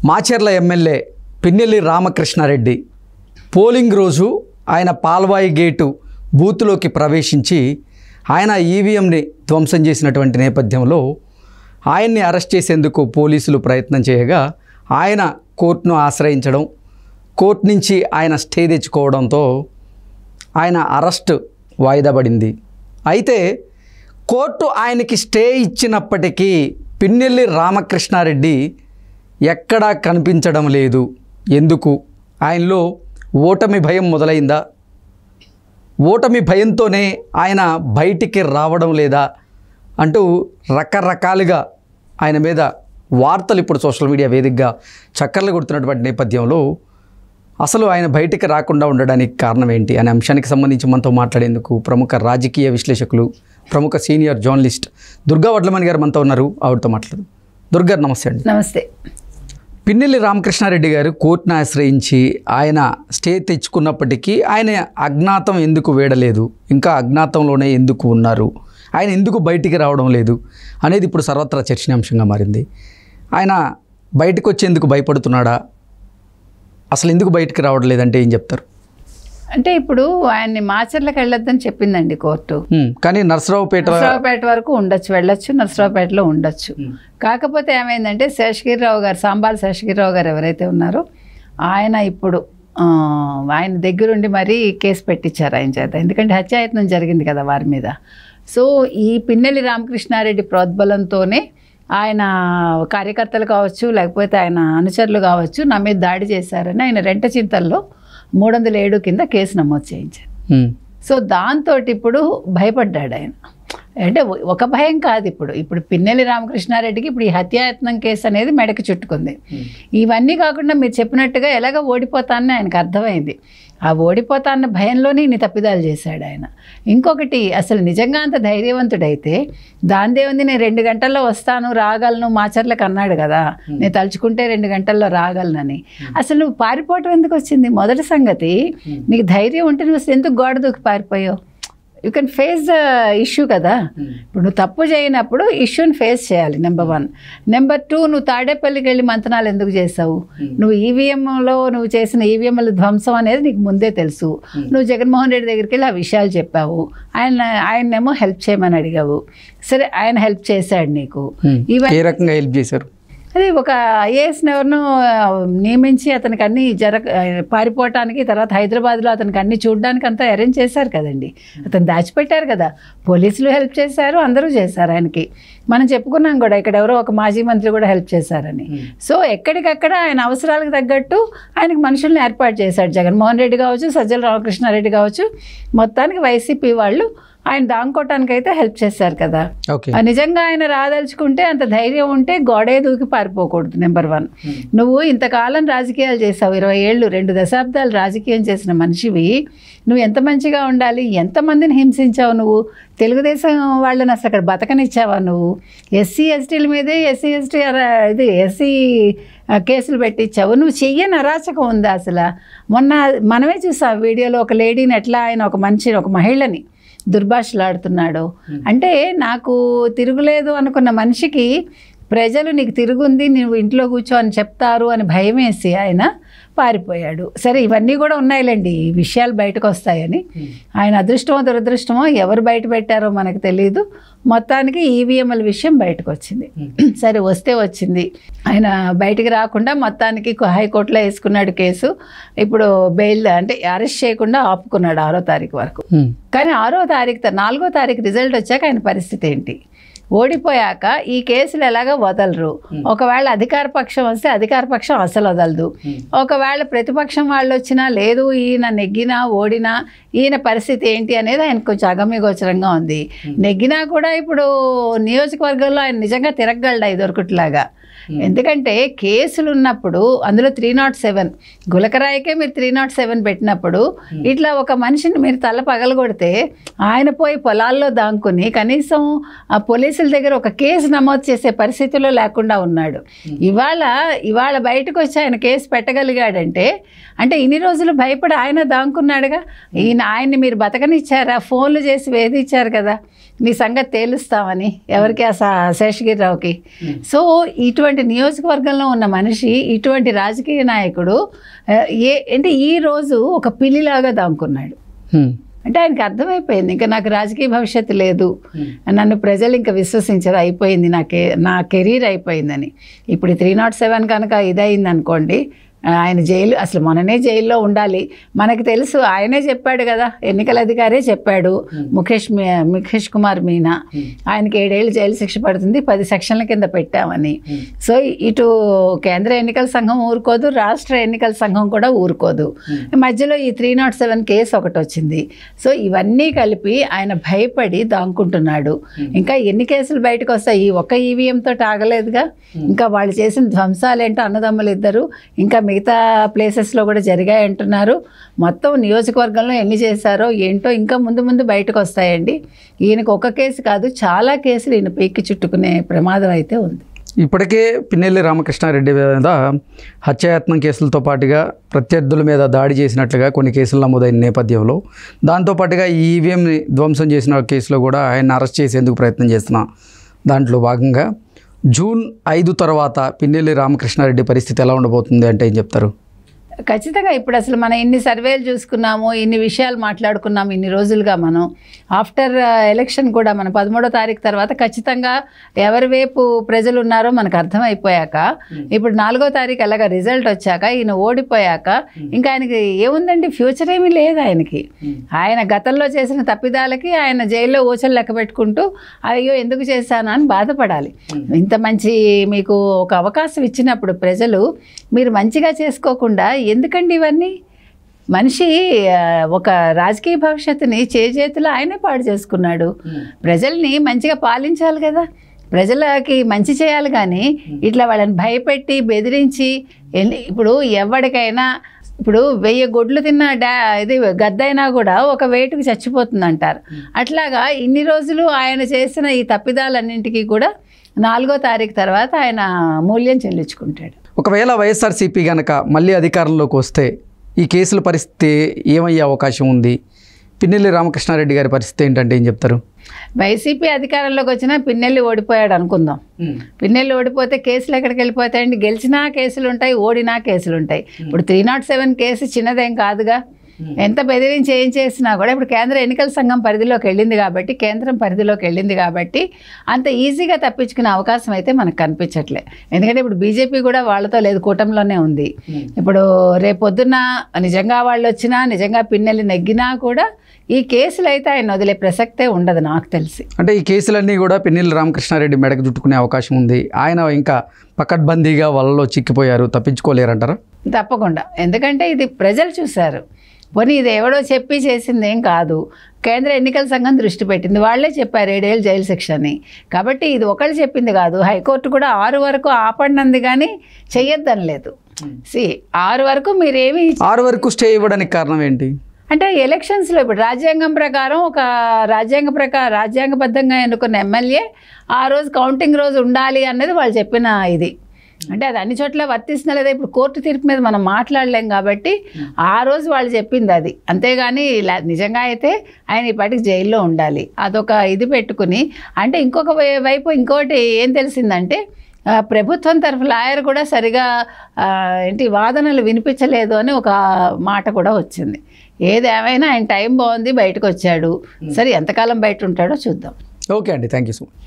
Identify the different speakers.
Speaker 1: Macherla MLA Pinnelli Ramakrishna Reddy polling రోజు ఆయన Palvai gate బూత్లోకి ప్రవేశించి ఆయన ఈవీఎంని ధ్వంసం చేసినటువంటి నేపథ్యంలో ఆయన్ని అరెస్ట్ చేసేందుకు పోలీసులు ప్రయత్నం చేయగా ఆయన కోర్టును ఆశ్రయించడం, కోర్టు నుంచి ఆయన స్టే తెచ్చుకోవడంతో ఆయన అరెస్ట్ వాయిదా పడింది. అయితే కోర్టు ఆయనకి స్టే ఇచ్చినప్పటికీ పిన్నెల్లి రామకృష్ణారెడ్డి ఎక్కడా కనిపించడం లేదు. ఎందుకు? ఆయనలో ఓటమి భయం మొదలైందా? ఓటమి భయంతోనే ఆయన బయటికి రావడం లేదా అంటూ రకరకాలుగా ఆయన మీద వార్తలు ఇప్పుడు సోషల్ మీడియా వేదికగా చక్కర్లు కొడుతున్నటువంటి నేపథ్యంలో అసలు ఆయన బయటికి రాకుండా ఉండడానికి కారణం ఏంటి అనే అంశానికి సంబంధించి మనతో మాట్లాడేందుకు ప్రముఖ రాజకీయ విశ్లేషకులు, ప్రముఖ సీనియర్ జర్నలిస్ట్ దుర్గా వడ్లమణి గారు మనతో ఉన్నారు. ఆవిడతో మాట్లాడదాం. దుర్గా నమస్తే అండి.
Speaker 2: నమస్తే.
Speaker 1: పిన్నెల్లి రామకృష్ణారెడ్డి గారు కోర్టును ఆశ్రయించి ఆయన స్టే తెచ్చుకున్నప్పటికీ ఆయన అజ్ఞాతం ఎందుకు వేడలేదు, ఇంకా అజ్ఞాతంలోనే ఎందుకు ఉన్నారు, ఆయన ఎందుకు బయటికి రావడం లేదు అనేది ఇప్పుడు సర్వత్రా చర్చనీయాంశంగా మారింది. ఆయన బయటకు వచ్చేందుకు భయపడుతున్నాడా? అసలు ఎందుకు బయటికి రావడం లేదంటే ఏం చెప్తారు?
Speaker 2: అంటే ఇప్పుడు ఆయన్ని మాచర్లకు వెళ్ళొద్దని చెప్పిందండి కోర్టు.
Speaker 1: కానీ నర్సరావుపేట
Speaker 2: వరకు ఉండొచ్చు, వెళ్ళొచ్చు, నర్సరావుపేటలో ఉండొచ్చు. కాకపోతే ఏమైందంటే శేషగిరిరావు గారు, సాంబాల శేషగిరిరావు గారు ఎవరైతే ఉన్నారో ఆయన ఇప్పుడు ఆయన దగ్గరుండి మరీ కేసు పెట్టించారు ఆయన చేత. ఎందుకంటే హత్యాయత్నం జరిగింది కదా వారి మీద. సో ఈ పిన్నెల్లి రామకృష్ణారెడ్డి ప్రోద్బలంతోనే ఆయన కార్యకర్తలు కావచ్చు, లేకపోతే ఆయన అనుచరులు కావచ్చు, నా మీద దాడి చేశారని ఆయన రెంటచింతల్లో 307 కింద కేసు నమోదు చేయించారు. సో దాంతో ఇప్పుడు భయపడ్డాడు ఆయన. అంటే ఒక భయం కాదు, ఇప్పుడు పిన్నెల్లి రామకృష్ణారెడ్డికి ఇప్పుడు ఈ హత్యాయత్నం కేసు అనేది మెడకి చుట్టుకుంది. ఇవన్నీ కాకుండా మీరు చెప్పినట్టుగా ఎలాగ ఓడిపోతానని ఆయనకు అర్థమైంది. ఆ ఓడిపోతాన్న భయంలోనే ఇన్ని తప్పిదాలు చేశాడు ఆయన. ఇంకొకటి, అసలు నిజంగా అంత ధైర్యవంతుడైతే దాందేముంది, నేను 2 గంటల్లో వస్తాను, రాగలను, మాచర్లకు అన్నాడు కదా, నేను తలుచుకుంటే 2 గంటల్లో రాగలనని. అసలు నువ్వు పారిపోవటం ఎందుకు వచ్చింది? మొదటి సంగతి, నీకు ధైర్యం ఉంటే నువ్వు ఎందుకు గోడ దూకి పారిపోయావు? You can face the issue కదా. ఇప్పుడు నువ్వు తప్పు చేయనప్పుడు ఇష్యూని ఫేస్ చేయాలి, నెంబర్ 1. నెంబర్ 2, నువ్వు తాడేపల్లికి వెళ్ళి మంతనాలు ఎందుకు చేసావు? నువ్వు ఈవీఎంలో నువ్వు చేసిన ఈవీఎంల ధ్వంసం అనేది నీకు ముందే తెలుసు. నువ్వు జగన్మోహన్ రెడ్డి దగ్గరికి వెళ్ళి ఆ విషయాలు చెప్పావు, ఆయన్నేమో హెల్ప్ చేయమని అడిగావు. సరే, ఆయన హెల్ప్ చేశాడు నీకు.
Speaker 1: ఏ రకంగా హెల్ప్ చేశారు?
Speaker 2: అది ఒక ఐఏఎస్ని ఎవరినో నియమించి అతనికి అన్ని పారిపోవటానికి, తర్వాత హైదరాబాద్లో అతనికి అన్ని చూడడానికి అంతా అరేంజ్ చేశారు కదండి. అతను దాచిపెట్టారు కదా, పోలీసులు హెల్ప్ చేశారు, అందరూ చేశారు ఆయనకి. మనం చెప్పుకున్నాం కూడా, ఇక్కడ ఎవరో ఒక మాజీ మంత్రి కూడా హెల్ప్ చేశారని. సో ఎక్కడికక్కడ ఆయన అవసరాలకు తగ్గట్టు ఆయనకు మనుషుల్ని ఏర్పాటు చేశాడు. జగన్మోహన్ రెడ్డి కావచ్చు, సజ్జల రామకృష్ణారెడ్డి కావచ్చు, మొత్తానికి వైసీపీ వాళ్ళు ఆయన దాంకోవటానికి అయితే హెల్ప్ చేశారు కదా. నిజంగా ఆయన రాదలుచుకుంటే, అంత ధైర్యం ఉంటే గోడే దూకి పారిపోకూడదు. నెంబర్ 1, నువ్వు ఇంతకాలం రాజకీయాలు చేసావు, 20 ఏళ్ళు, 2 దశాబ్దాలు రాజకీయం చేసిన మనిషివి, నువ్వు ఎంత మంచిగా ఉండాలి? ఎంతమందిని హింసించావు నువ్వు? తెలుగుదేశం వాళ్ళని అసలు అక్కడ బతకనిచ్చావా నువ్వు? ఎస్సీ ఎస్టీల మీదే ఎస్సీ కేసులు పెట్టించావు. నువ్వు చెయ్యని అరాచకం ఉందా అసలు? మొన్న మనమే చూసాం వీడియోలో, ఒక లేడీని ఎట్లా ఆయన ఒక మహిళని దుర్భాషలాడుతున్నాడు. అంటే నాకు తిరుగులేదు అనుకున్న మనిషికి ప్రజలు నీకు తిరుగుంది, నువ్వు ఇంట్లో కూర్చో అని చెప్తారు అని భయం వేసి ఆయన పారిపోయాడు. సరే, ఇవన్నీ కూడా ఉన్నాయిలేండి, ఈ విషయాలు బయటకు వస్తాయని. ఆయన అదృష్టమో దురదృష్టమో ఎవరు బయట పెట్టారో మనకు తెలియదు. మొత్తానికి ఈవీఎంల విషయం బయటకు వచ్చింది. సరే, వస్తే వచ్చింది. ఆయన బయటికి రాకుండా మొత్తానికి హైకోర్టులో వేసుకున్నాడు కేసు. ఇప్పుడు బెయిల్ అంటే అరెస్ట్ చేయకుండా ఆపుకున్నాడు 6వ తారీఖు వరకు. కానీ 4వ తారీఖు రిజల్ట్ వచ్చాక ఆయన పరిస్థితి ఏంటి? ఓడిపోయాక ఈ కేసులు ఎలాగో వదలరు. ఒకవేళ అధికార పక్షం వస్తే అధికార పక్షం అసలు వదలదు. ఒకవేళ ప్రతిపక్షం వాళ్ళు వచ్చినా, లేదు ఈయన నెగ్గినా ఓడినా ఈయన పరిస్థితి ఏంటి అనేది ఆయన కొంచెం అగమ్యగోచరంగా ఉంది. నెగ్గినా కూడా ఇప్పుడు నియోజకవర్గంలో ఆయన నిజంగా తిరగలడా ఇదొరకట్లాగా? ఎందుకంటే కేసులు ఉన్నప్పుడు అందులో 307 గులకరాయికే మీరు 307 పెట్టినప్పుడు, ఇట్లా ఒక మనిషిని మీరు తల పగలగొడితే ఆయన పోయి పొలాల్లో దాంకుని కనీసం ఆ పోలీసుల దగ్గర ఒక కేసు నమోదు చేసే పరిస్థితిలో లేకుండా ఉన్నాడు. ఇవాళ బయటకు వచ్చి ఆయన కేసు పెట్టగలిగాడంటే, అంటే ఇన్ని రోజులు భయపడి ఆయన దాంకున్నాడుగా. ఆయన్ని మీరు బతకనిచ్చారా? ఫోన్లు చేసి వేధించారు కదా, నీ సంగతి తేలుస్తామని ఎవరికి? శేషగిరిరావుకి. సో ఇటువంటి ఇటువంటి నియోజకవర్గంలో ఉన్న మనిషి, ఇటువంటి రాజకీయ నాయకుడు అంటే ఈ రోజు ఒక పిల్లిలాగా దాముకున్నాడు. అంటే ఆయనకి అర్థమైపోయింది ఇంకా నాకు రాజకీయ భవిష్యత్తు లేదు, నన్ను ప్రజలు ఇంకా విశ్వసించరు, అయిపోయింది, నా కెరీర్ అయిపోయిందని. ఇప్పుడు 307 కనుక ఇదయింది అనుకోండి, ఆయన జైలు, అసలు మొన్ననే జైల్లో మనకు తెలుసు. ఆయనే చెప్పాడు కదా, ఎన్నికల అధికారే చెప్పాడు, ముఖేష్ కుమార్ మీనా, ఆయనకి 7 ఏళ్ళు జైలు శిక్ష పడుతుంది, 10 సెక్షన్ల కింద పెట్టామని. సో ఇటు కేంద్ర ఎన్నికల సంఘం ఊరుకోదు, రాష్ట్ర ఎన్నికల సంఘం కూడా ఊరుకోదు. మధ్యలో ఈ 307 కేసు ఒకటి వచ్చింది. సో ఇవన్నీ కలిపి ఆయన భయపడి దాంకుంటున్నాడు. ఇంకా ఎన్ని కేసులు బయటకు వస్తాయి? ఈ ఒక్క ఈవీఎం తోటి ఆగలేదుగా, ఇంకా వాళ్ళు చేసిన ధ్వంసాలు ఏంటో అన్నదమ్ములు ఇద్దరు, ఇంకా మిగతా ప్లేసెస్లో కూడా జరిగాయి అంటున్నారు. మొత్తం నియోజకవర్గంలో ఎన్ని చేశారో ఏంటో ఇంకా ముందు ముందు బయటకు వస్తాయండి. ఈయనకు ఒక కేసు కాదు, చాలా కేసులు ఈయన పీక్కి చుట్టుకునే ప్రమాదం అయితే ఉంది.
Speaker 1: ఇప్పటికే పిన్నెల్లి రామకృష్ణారెడ్డి మీద హత్యాయత్నం కేసులతో పాటుగా ప్రత్యర్థుల మీద దాడి చేసినట్లుగా కొన్ని కేసులు నమోదైన నేపథ్యంలో, దాంతోపాటుగా ఈ ఈవీఎంని ధ్వంసం చేసిన కేసులో కూడా ఆయన అరెస్ట్ చేసేందుకు ప్రయత్నం చేస్తున్న దాంట్లో భాగంగా జూన్ 5 తర్వాత పిన్నెల్లి రామకృష్ణారెడ్డి పరిస్థితి ఎలా ఉండబోతుంది అంటే ఏం చెప్తారు?
Speaker 2: ఖచ్చితంగా ఇప్పుడు అసలు మనం ఇన్ని సర్వేలు చూసుకున్నాము, ఇన్ని విషయాలు మాట్లాడుకున్నాము ఇన్ని రోజులుగా. మనం ఆఫ్టర్ ఎలక్షన్ కూడా మన 13వ తారీఖు తర్వాత ఖచ్చితంగా ఎవరి వైపు ప్రజలు ఉన్నారో మనకు అర్థమైపోయాక, ఇప్పుడు 4వ తారీఖు అలాగా రిజల్ట్ వచ్చాక, ఈయన ఓడిపోయాక ఇంకా ఆయనకి ఏముందండి, ఫ్యూచర్ ఏమీ లేదు ఆయనకి. ఆయన గతంలో చేసిన తప్పిదాలకి ఆయన జైల్లో ఊచలు లెక్క పెట్టుకుంటూ అయ్యో ఎందుకు చేశాను అని బాధపడాలి. ఇంత మంచి మీకు ఒక అవకాశం ఇచ్చినప్పుడు ప్రజలు మీరు మంచిగా చేసుకోకుండా ఎందుకండి ఇవన్నీ? మనిషి ఒక రాజకీయ భవిష్యత్తుని చేతులు ఆయనే పాడు చేసుకున్నాడు. ప్రజల్ని మంచిగా పాలించాలి కదా, ప్రజలకి మంచి చేయాలి. కానీ ఇట్లా వాళ్ళని భయపెట్టి బెదిరించి, ఇప్పుడు ఎవరికైనా ఇప్పుడు 1000 గొడ్లు తిన్న ఇది గద్దైనా కూడా ఒక వేటుకు చచ్చిపోతుంది అంటారు. అట్లాగా ఇన్ని రోజులు ఆయన చేసిన ఈ తప్పిదాలన్నింటికీ కూడా 4వ తారీఖు తర్వాత ఆయన మూల్యం చెల్లించుకుంటాడు.
Speaker 1: ఒకవేళ వైఎస్ఆర్సీపీ కనుక మళ్ళీ అధికారంలోకి వస్తే ఈ కేసుల పరిస్థితి ఏమయ్యే అవకాశం ఉంది? పిన్నెల్లి రామకృష్ణారెడ్డి గారి పరిస్థితి ఏంటంటే ఏం చెప్తారు?
Speaker 2: వైసీపీ అధికారంలోకి వచ్చినా పిన్నెల్లి ఓడిపోయాడు అనుకుందాం. పిన్నెల్లి ఓడిపోతే కేసులు ఎక్కడికి వెళ్ళిపోతాయండి? గెలిచినా కేసులు ఉంటాయి, ఓడినా కేసులు ఉంటాయి. ఇప్పుడు 307 కేసు చిన్నదేం కాదుగా. ఎంత బెదిరించి ఏం చేసినా కూడా ఇప్పుడు కేంద్ర ఎన్నికల సంఘం పరిధిలోకి వెళ్ళింది కాబట్టి, కేంద్రం పరిధిలోకి వెళ్ళింది కాబట్టి అంత ఈజీగా తప్పించుకునే అవకాశం అయితే మనకు కనిపించట్లే. ఎందుకంటే ఇప్పుడు బీజేపీ కూడా వాళ్ళతో లేదు, కూటమిలోనే ఉంది. ఇప్పుడు రేపొద్దున నిజంగా వాళ్ళు వచ్చినా, నిజంగా పిన్నెల్లి నెగ్గినా కూడా ఈ కేసులు అయితే ఆయన వదిలే ప్రసక్తే ఉండదు నాకు తెలిసి.
Speaker 1: అంటే ఈ కేసులన్నీ కూడా పిన్నెల్లి రామకృష్ణారెడ్డి మెడకు చుట్టుకునే అవకాశం ఉంది. ఆయన ఇంకా పకడ్బందీగా వాళ్ళలో చిక్కిపోయారు, తప్పించుకోలేరంటారా?
Speaker 2: తప్పకుండా. ఎందుకంటే ఇది ప్రజలు చూశారు. పోనీ ఇది ఎవడో చెప్పి చేసింది ఏం కాదు, కేంద్ర ఎన్నికల సంఘం దృష్టి పెట్టింది, వాళ్లే చెప్పారు 7 ఏళ్ళు జైలు శిక్ష అని. కాబట్టి ఇది ఒకళ్ళు చెప్పింది కాదు. హైకోర్టు కూడా 6 వరకు ఆపండి కానీ చెయ్యొద్దని లేదు. 6 వరకు మీరేమి
Speaker 1: 6 వరకు స్టే ఇవ్వడానికి కారణం ఏంటి
Speaker 2: అంటే ఎలక్షన్స్లో ఇప్పుడు రాజ్యాంగం ప్రకారం ఒక రాజ్యాంగబద్ధంగా ఎన్నుకున్న ఎమ్మెల్యే ఆ రోజు కౌంటింగ్ రోజు ఉండాలి అన్నది వాళ్ళు చెప్పిన ఇది. అంటే అది అన్ని చోట్ల వర్తిస్తున్నా లేదా, ఇప్పుడు కోర్టు తీర్పు మీద మనం మాట్లాడలేం కాబట్టి ఆ రోజు వాళ్ళు చెప్పింది అది. అంతేగాని నిజంగా అయితే ఆయన ఇప్పటికి జైల్లో ఉండాలి అదొక ఇది పెట్టుకుని. అంటే ఇంకొక వైపు ఇంకోటి ఏం తెలిసిందంటే, ప్రభుత్వం తరఫు లాయర్ కూడా సరిగా వాదనలు వినిపించలేదు అని ఒక మాట కూడా వచ్చింది. ఏదేమైనా ఆయన టైం బాగుంది, బయటకు వచ్చాడు. సరే ఎంతకాలం బయట ఉంటాడో చూద్దాం.
Speaker 1: ఓకే అండి, థ్యాంక్ యూ సో మచ్.